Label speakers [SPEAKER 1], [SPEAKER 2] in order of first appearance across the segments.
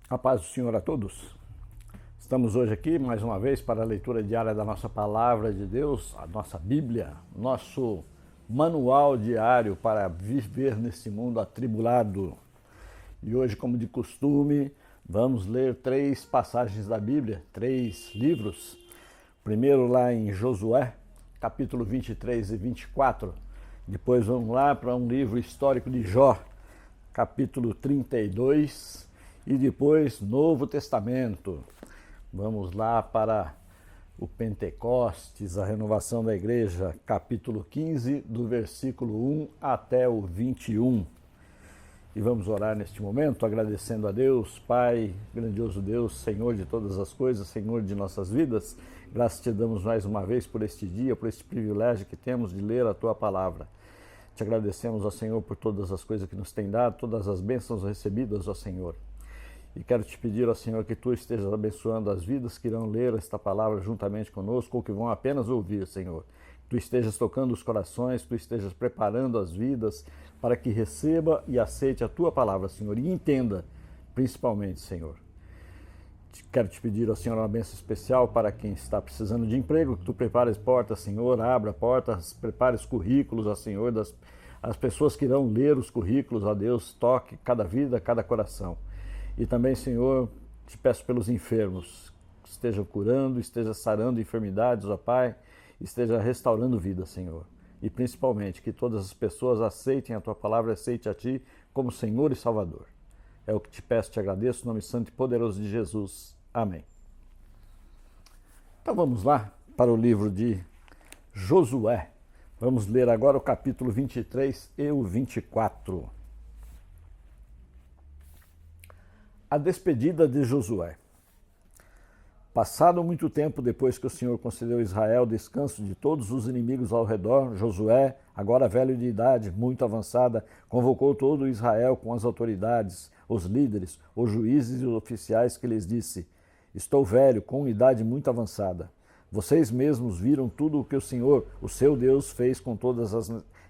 [SPEAKER 1] A paz do Senhor a todos. Estamos hoje aqui mais uma vez para a leitura diária da nossa palavra de Deus, a nossa Bíblia, nosso manual diário para viver nesse mundo atribulado. E hoje, como de costume, vamos ler 3 passagens da Bíblia, 3 livros. Primeiro lá em Josué, capítulo 23 e 24. Depois vamos lá para um livro histórico de Jó, capítulo 32. E depois, Novo Testamento. Vamos lá para o Pentecostes, a renovação da igreja, capítulo 15, do versículo 1 até o 21. E vamos orar neste momento, agradecendo a Deus, Pai, grandioso Deus, Senhor de todas as coisas, Senhor de nossas vidas. Graças te damos mais uma vez por este dia, por este privilégio que temos de ler a Tua palavra. Te agradecemos, ó Senhor, por todas as coisas que nos tem dado, todas as bênçãos recebidas, ó Senhor. E quero te pedir, ó Senhor, que Tu estejas abençoando as vidas que irão ler esta palavra juntamente conosco ou que vão apenas ouvir, Senhor. Que Tu estejas tocando os corações, que Tu estejas preparando as vidas para que receba e aceite a Tua palavra, Senhor, e entenda, principalmente, Senhor. Quero te pedir, ó Senhor, uma bênção especial para quem está precisando de emprego, que Tu prepares portas, Senhor, abra portas, prepares currículos, ó Senhor, as pessoas que irão ler os currículos, ó Deus, toque cada vida, cada coração. E também, Senhor, te peço pelos enfermos, que estejam curando, esteja sarando enfermidades, ó Pai, esteja restaurando vida, Senhor. E principalmente que todas as pessoas aceitem a Tua palavra, aceitem a Ti como Senhor e Salvador. É o que te peço, te agradeço, no nome santo e poderoso de Jesus. Amém. Então vamos lá para o livro de Josué. Vamos ler agora o capítulo 23 e o 24. A despedida de Josué. Passado muito tempo depois que o Senhor concedeu a Israel descanso de todos os inimigos ao redor, Josué, agora velho de idade, muito avançada, convocou todo Israel com as autoridades, os líderes, os juízes e os oficiais, que lhes disse: Estou velho, com idade muito avançada. Vocês mesmos viram tudo o que o Senhor, o seu Deus, fez com todas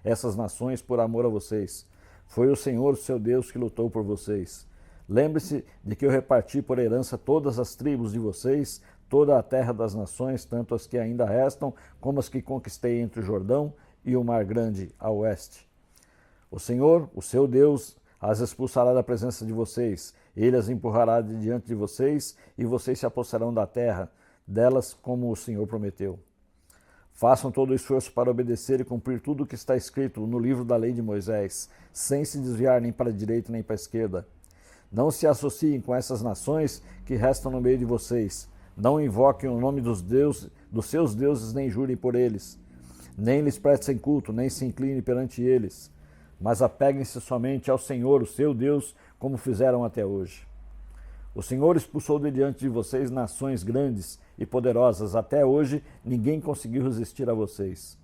[SPEAKER 1] essas nações por amor a vocês. Foi o Senhor, o seu Deus, que lutou por vocês. Lembre-se de que eu reparti por herança todas as tribos de vocês, toda a terra das nações, tanto as que ainda restam, como as que conquistei entre o Jordão e o Mar Grande a oeste. O Senhor, o seu Deus, as expulsará da presença de vocês. Ele as empurrará de diante de vocês, e vocês se apossarão da terra, delas como o Senhor prometeu. Façam todo o esforço para obedecer e cumprir tudo o que está escrito no livro da lei de Moisés, sem se desviar nem para a direita nem para a esquerda. Não se associem com essas nações que restam no meio de vocês. Não invoquem o nome dos seus deuses, nem jurem por eles. Nem lhes prestem culto, nem se inclinem perante eles. Mas apeguem-se somente ao Senhor, o seu Deus, como fizeram até hoje. O Senhor expulsou de diante de vocês nações grandes e poderosas. Até hoje ninguém conseguiu resistir a vocês.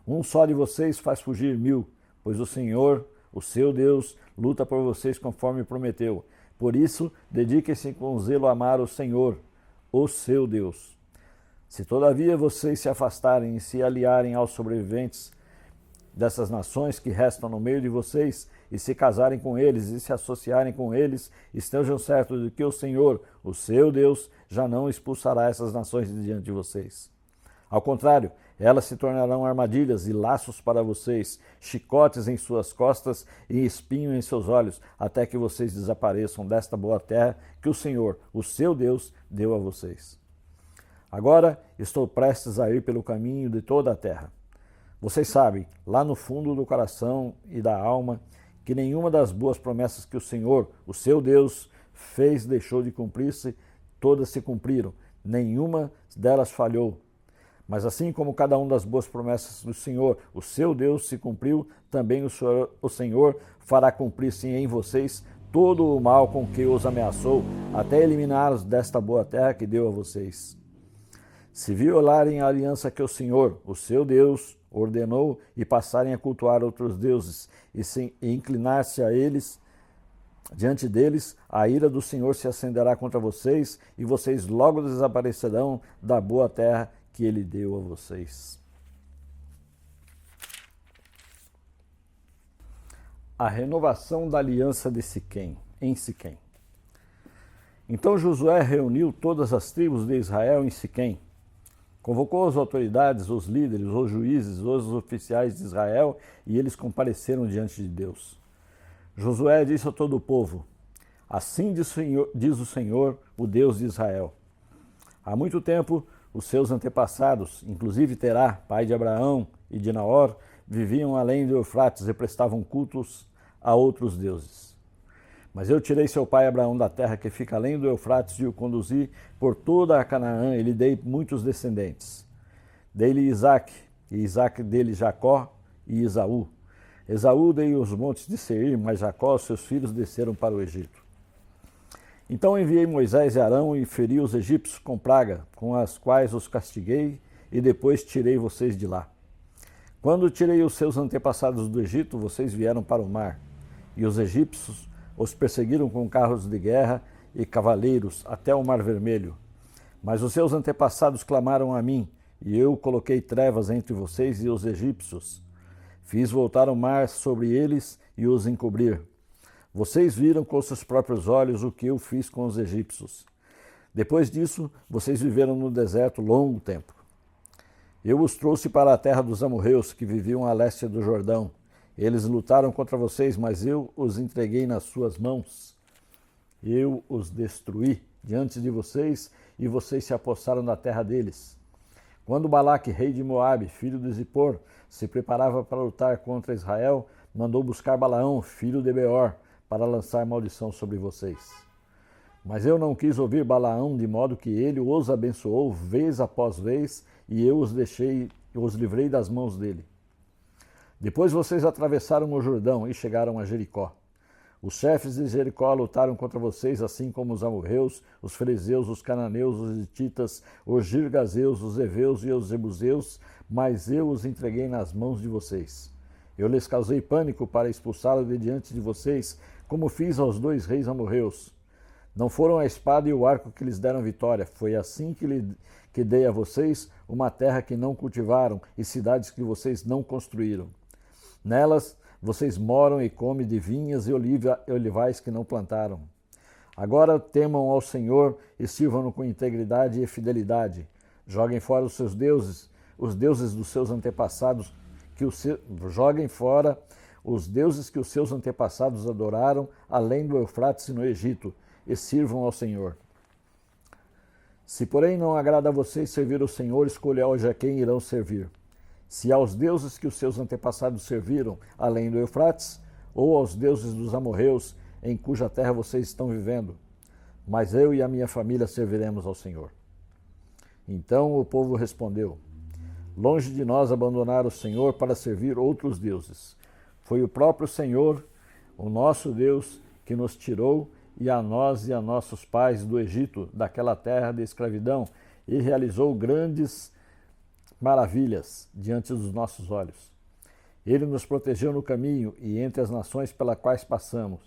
[SPEAKER 1] Um só de vocês faz fugir 1000, pois o Senhor, o seu Deus, luta por vocês conforme prometeu. Por isso, dediquem-se com zelo a amar o Senhor, o seu Deus. Se todavia vocês se afastarem e se aliarem aos sobreviventes dessas nações que restam no meio de vocês, e se casarem com eles e se associarem com eles, estejam certos de que o Senhor, o seu Deus, já não expulsará essas nações de diante de vocês. Ao contrário, elas se tornarão armadilhas e laços para vocês, chicotes em suas costas e espinho em seus olhos, até que vocês desapareçam desta boa terra que o Senhor, o seu Deus, deu a vocês. Agora estou prestes a ir pelo caminho de toda a terra. Vocês sabem, lá no fundo do coração e da alma, que nenhuma das boas promessas que o Senhor, o seu Deus, fez deixou de cumprir-se, todas se cumpriram, nenhuma delas falhou. Mas assim como cada uma das boas promessas do Senhor, o seu Deus, se cumpriu, também o Senhor fará cumprir-se em vocês todo o mal com que os ameaçou, até eliminá-los desta boa terra que deu a vocês. Se violarem a aliança que o Senhor, o seu Deus, ordenou e passarem a cultuar outros deuses e inclinar-se a eles, diante deles, a ira do Senhor se acenderá contra vocês e vocês logo desaparecerão da boa terra que ele deu a vocês. A renovação da aliança de Siquém, em Siquém. Então Josué reuniu todas as tribos de Israel em Siquém, convocou as autoridades, os líderes, os juízes, os oficiais de Israel, e eles compareceram diante de Deus. Josué disse a todo o povo: assim diz o Senhor, o Deus de Israel. Há muito tempo, os seus antepassados, inclusive Terá, pai de Abraão e de Naor, viviam além do Eufrates e prestavam cultos a outros deuses. Mas eu tirei seu pai Abraão da terra que fica além do Eufrates e o conduzi por toda a Canaã e lhe dei muitos descendentes. Dei-lhe Isaque, e Isaque dele Jacó e Esaú. Esaú dei os montes de Seir, mas Jacó e seus filhos desceram para o Egito. Então enviei Moisés e Arão e feri os egípcios com praga, com as quais os castiguei, e depois tirei vocês de lá. Quando tirei os seus antepassados do Egito, vocês vieram para o mar, e os egípcios os perseguiram com carros de guerra e cavaleiros até o Mar Vermelho. Mas os seus antepassados clamaram a mim, e eu coloquei trevas entre vocês e os egípcios. Fiz voltar o mar sobre eles e os encobrir. Vocês viram com seus próprios olhos o que eu fiz com os egípcios. Depois disso, vocês viveram no deserto longo tempo. Eu os trouxe para a terra dos amorreus, que viviam a leste do Jordão. Eles lutaram contra vocês, mas eu os entreguei nas suas mãos. Eu os destruí diante de vocês, e vocês se apossaram da terra deles. Quando Balaque, rei de Moabe, filho de Zippor, se preparava para lutar contra Israel, mandou buscar Balaão, filho de Beor, para lançar maldição sobre vocês. Mas eu não quis ouvir Balaão, de modo que ele os abençoou vez após vez, e eu os livrei das mãos dele. Depois vocês atravessaram o Jordão e chegaram a Jericó. Os chefes de Jericó lutaram contra vocês, assim como os amorreus, os fariseus, os cananeus, os hititas, os girgazeus, os heveus e os jebuseus, mas eu os entreguei nas mãos de vocês. Eu lhes causei pânico para expulsá-los de diante de vocês, como fiz aos 2 reis amorreus. Não foram a espada e o arco que lhes deram vitória. Foi assim que dei a vocês uma terra que não cultivaram e cidades que vocês não construíram. Nelas vocês moram e comem de vinhas e olivais que não plantaram. Agora temam ao Senhor e sirvam-no com integridade e fidelidade. Joguem fora os seus deuses, os deuses dos seus antepassados, joguem fora os deuses que os seus antepassados adoraram, além do Eufrates e no Egito, e sirvam ao Senhor. Se, porém, não agrada a vocês servir o Senhor, escolha hoje a quem irão servir. Se aos deuses que os seus antepassados serviram, além do Eufrates, ou aos deuses dos amorreus, em cuja terra vocês estão vivendo. Mas eu e a minha família serviremos ao Senhor. Então o povo respondeu: longe de nós abandonar o Senhor para servir outros deuses. Foi o próprio Senhor, o nosso Deus, que nos tirou, e a nós e a nossos pais do Egito, daquela terra de escravidão, e realizou grandes maravilhas diante dos nossos olhos. Ele nos protegeu no caminho e entre as nações pelas quais passamos.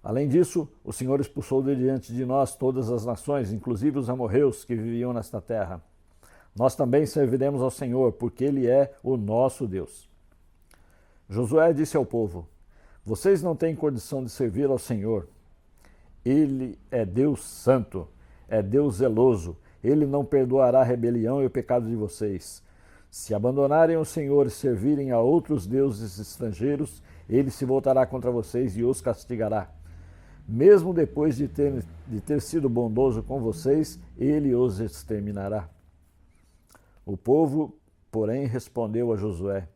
[SPEAKER 1] Além disso, o Senhor expulsou de diante de nós todas as nações, inclusive os amorreus que viviam nesta terra. Nós também serviremos ao Senhor, porque Ele é o nosso Deus. Josué disse ao povo: vocês não têm condição de servir ao Senhor. Ele é Deus santo, é Deus zeloso. Ele não perdoará a rebelião e o pecado de vocês. Se abandonarem o Senhor e servirem a outros deuses estrangeiros, Ele se voltará contra vocês e os castigará. Mesmo depois de ter sido bondoso com vocês, Ele os exterminará. O povo, porém, respondeu a Josué: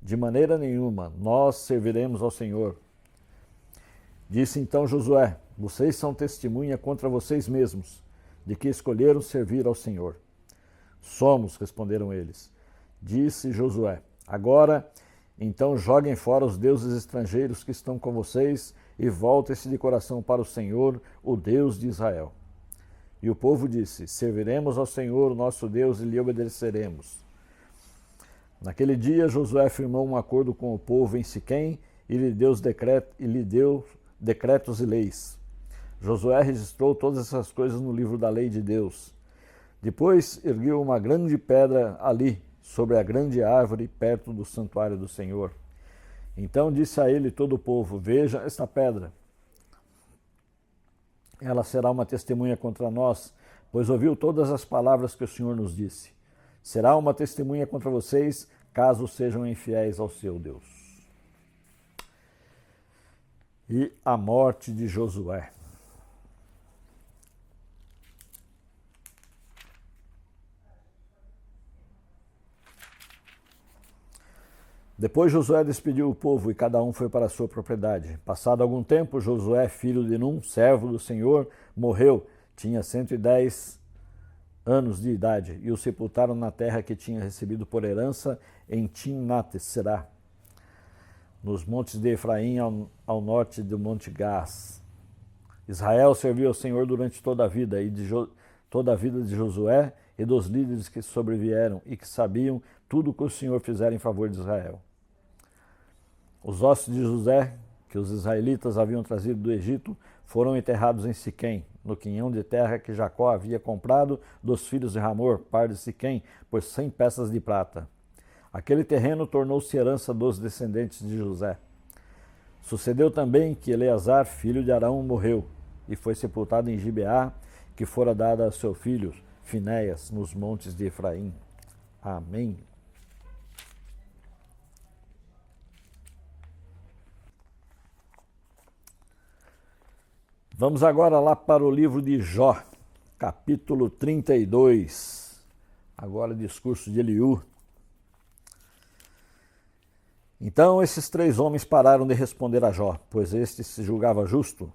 [SPEAKER 1] de maneira nenhuma, nós serviremos ao Senhor. Disse então Josué: vocês são testemunha contra vocês mesmos, de que escolheram servir ao Senhor. Somos, responderam eles. Disse Josué: agora, então joguem fora os deuses estrangeiros que estão com vocês e voltem-se de coração para o Senhor, o Deus de Israel. E o povo disse: serviremos ao Senhor, nosso Deus, e lhe obedeceremos. Naquele dia, Josué firmou um acordo com o povo em Siquém e lhe deu decretos e leis. Josué registrou todas essas coisas no livro da lei de Deus. Depois ergueu uma grande pedra ali, sobre a grande árvore, perto do santuário do Senhor. Então disse a ele todo o povo: veja esta pedra. Ela será uma testemunha contra nós, pois ouviu todas as palavras que o Senhor nos disse. Será uma testemunha contra vocês, caso sejam infiéis ao seu Deus. E a morte de Josué. Depois Josué despediu o povo e cada um foi para a sua propriedade. Passado algum tempo, Josué, filho de Num, servo do Senhor, morreu. Tinha 110 anos de idade e o sepultaram na terra que tinha recebido por herança em Timnat-Será, nos montes de Efraim, ao norte do Monte Gás. Israel serviu ao Senhor durante toda a vida toda a vida de Josué e dos líderes que sobrevieram e que sabiam tudo o que o Senhor fizera em favor de Israel. Os ossos de José, que os israelitas haviam trazido do Egito, foram enterrados em Siquém, no quinhão de terra que Jacó havia comprado dos filhos de Hamor, par de Siquém, por 100 peças de prata. Aquele terreno tornou-se herança dos descendentes de José. Sucedeu também que Eleazar, filho de Arão, morreu e foi sepultado em Gibeá, que fora dada a seu filho Finéias, nos montes de Efraim. Amém. Vamos agora lá para o livro de Jó, capítulo 32. Agora discurso de Eliú. Então esses 3 homens pararam de responder a Jó, pois este se julgava justo.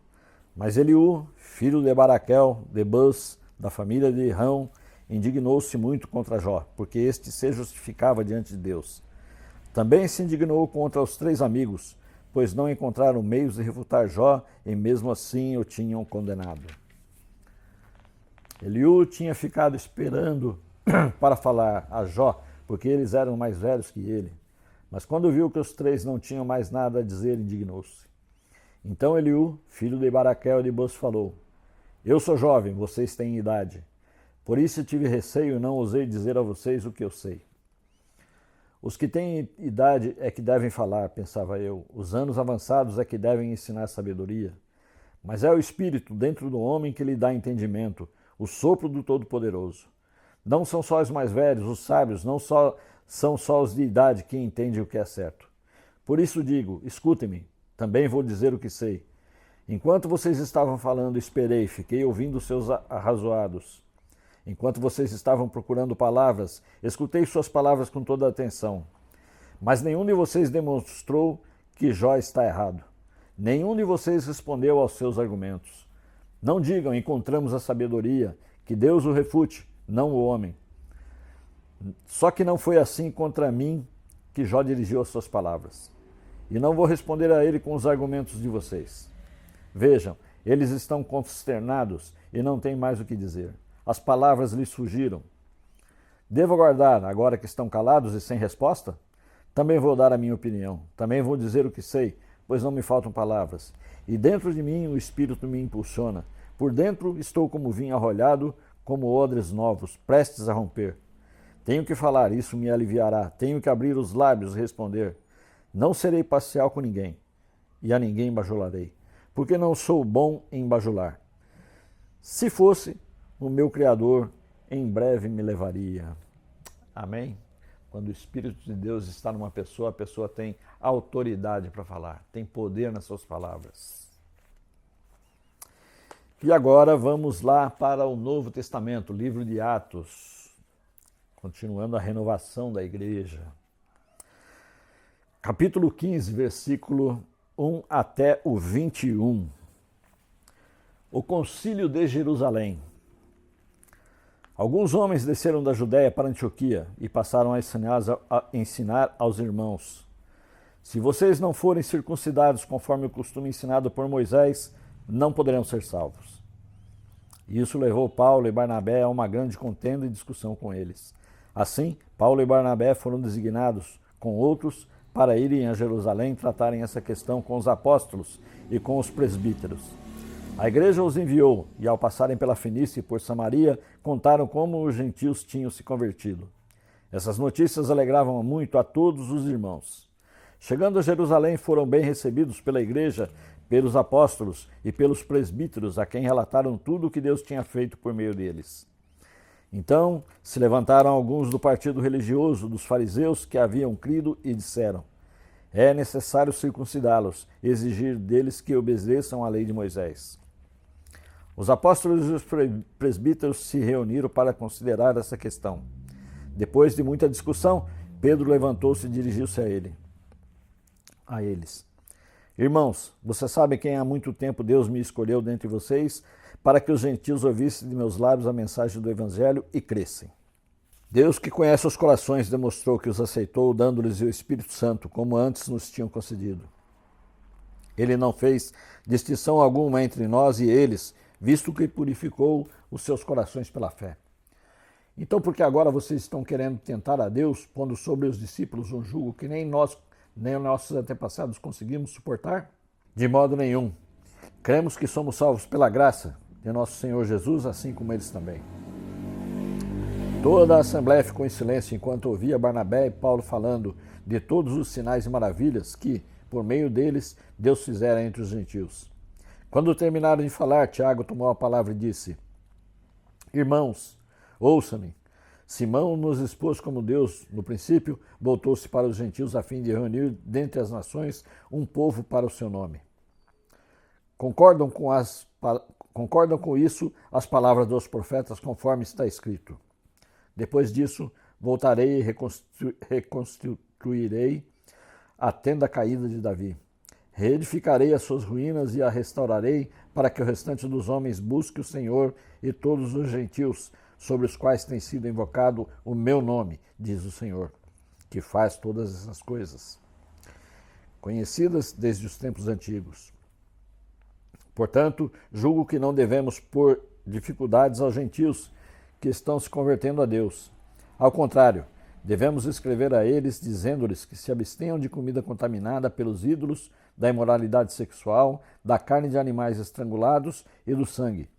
[SPEAKER 1] Mas Eliú, filho de Baraquel, de Buz, da família de Rão, indignou-se muito contra Jó, porque este se justificava diante de Deus. Também se indignou contra os 3 amigos, pois não encontraram meios de refutar Jó e mesmo assim o tinham condenado. Eliú tinha ficado esperando para falar a Jó, porque eles eram mais velhos que ele. Mas quando viu que os 3 não tinham mais nada a dizer, indignou-se. Então Eliú, filho de Baraquel de Buz, falou: Eu sou jovem, vocês têm idade. Por isso tive receio e não ousei dizer a vocês o que eu sei. Os que têm idade é que devem falar, pensava eu. Os anos avançados é que devem ensinar sabedoria. Mas é o Espírito dentro do homem que lhe dá entendimento, o sopro do Todo-Poderoso. Não são só os mais velhos, os sábios, são só os de idade que entendem o que é certo. Por isso digo, escutem-me, também vou dizer o que sei. Enquanto vocês estavam falando, esperei, fiquei ouvindo seus arrazoados. Enquanto vocês estavam procurando palavras, escutei suas palavras com toda a atenção. Mas nenhum de vocês demonstrou que Jó está errado. Nenhum de vocês respondeu aos seus argumentos. Não digam, encontramos a sabedoria, que Deus o refute, não o homem. Só que não foi assim contra mim que Jó dirigiu as suas palavras. E não vou responder a ele com os argumentos de vocês. Vejam, eles estão consternados e não têm mais o que dizer. As palavras lhes fugiram. Devo aguardar, agora que estão calados e sem resposta? Também vou dar a minha opinião. Também vou dizer o que sei, pois não me faltam palavras. E dentro de mim o Espírito me impulsiona. Por dentro estou como vinho arrolhado, como odres novos, prestes a romper. Tenho que falar, isso me aliviará. Tenho que abrir os lábios e responder. Não serei parcial com ninguém, e a ninguém bajularei, porque não sou bom em bajular. Se fosse, o meu Criador em breve me levaria. Amém? Quando o Espírito de Deus está numa pessoa, a pessoa tem autoridade para falar, tem poder nas suas palavras. E agora vamos lá para o Novo Testamento, livro de Atos, continuando a renovação da igreja. Capítulo 15, versículo 1 até o 21. O Concílio de Jerusalém. Alguns homens desceram da Judéia para Antioquia e passaram a ensinar aos irmãos: se vocês não forem circuncidados conforme o costume ensinado por Moisés, não poderão ser salvos. Isso levou Paulo e Barnabé a uma grande contenda e discussão com eles. Assim, Paulo e Barnabé foram designados com outros para irem a Jerusalém tratarem essa questão com os apóstolos e com os presbíteros. A igreja os enviou e, ao passarem pela Fenícia e por Samaria, contaram como os gentios tinham se convertido. Essas notícias alegravam muito a todos os irmãos. Chegando a Jerusalém, foram bem recebidos pela igreja, pelos apóstolos e pelos presbíteros, a quem relataram tudo o que Deus tinha feito por meio deles. Então se levantaram alguns do partido religioso dos fariseus que haviam crido e disseram: é necessário circuncidá-los, exigir deles que obedeçam à lei de Moisés. Os apóstolos e os presbíteros se reuniram para considerar essa questão. Depois de muita discussão, Pedro levantou-se e dirigiu-se a eles. Irmãos, vocês sabem que há muito tempo Deus me escolheu dentre vocês para que os gentios ouvissem de meus lábios a mensagem do Evangelho e crescem. Deus, que conhece os corações, demonstrou que os aceitou, dando-lhes o Espírito Santo, como antes nos tinham concedido. Ele não fez distinção alguma entre nós e eles, visto que purificou os seus corações pela fé. Então, por que agora vocês estão querendo tentar a Deus, pondo sobre os discípulos um jugo que nem nós, nem os nossos antepassados conseguimos suportar? De modo nenhum. Cremos que somos salvos pela graça de nosso Senhor Jesus, assim como eles também. Toda a assembleia ficou em silêncio enquanto ouvia Barnabé e Paulo falando de todos os sinais e maravilhas que, por meio deles, Deus fizera entre os gentios. Quando terminaram de falar, Tiago tomou a palavra e disse: Irmãos, ouçam-me. Simão nos expôs como Deus, no princípio, voltou-se para os gentios a fim de reunir dentre as nações um povo para o seu nome. Concordam com isso as palavras dos profetas, conforme está escrito. Depois disso, voltarei e reconstruirei a tenda caída de Davi. Reedificarei as suas ruínas e a restaurarei, para que o restante dos homens busque o Senhor e todos os gentios, sobre os quais tem sido invocado o meu nome, diz o Senhor, que faz todas essas coisas, conhecidas desde os tempos antigos. Portanto, julgo que não devemos pôr dificuldades aos gentios que estão se convertendo a Deus. Ao contrário, devemos escrever a eles, dizendo-lhes que se abstenham de comida contaminada pelos ídolos, da imoralidade sexual, da carne de animais estrangulados e do sangue.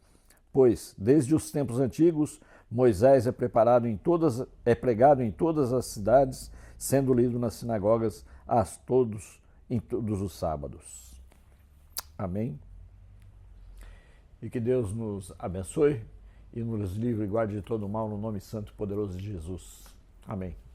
[SPEAKER 1] Pois, desde os tempos antigos, Moisés é pregado em todas as cidades, sendo lido nas sinagogas em todos os sábados. Amém? E que Deus nos abençoe e nos livre e guarde de todo mal no nome santo e poderoso de Jesus. Amém.